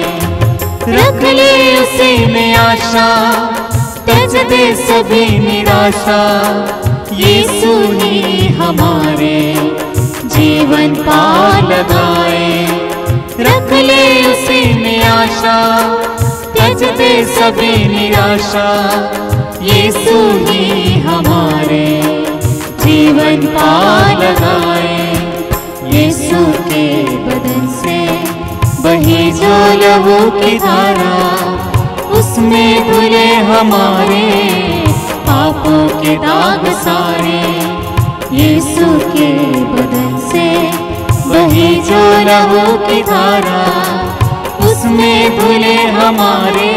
रख ले उसी में आशा, त्यज दे सभी निराशा। यीशु ने हमारे जीवन पा लगाए, रख ले उसी में आशा, त्यज दे सभी निराशा। यीशु ने हमारे जीवन पा लगाए। यीशु के बदन से बही जो लहू की धारा, उसमें धुले हमारे पापों के दाग सारे। यीशु के बदन से बही जो लहू की धारा, उसमें धुले हमारे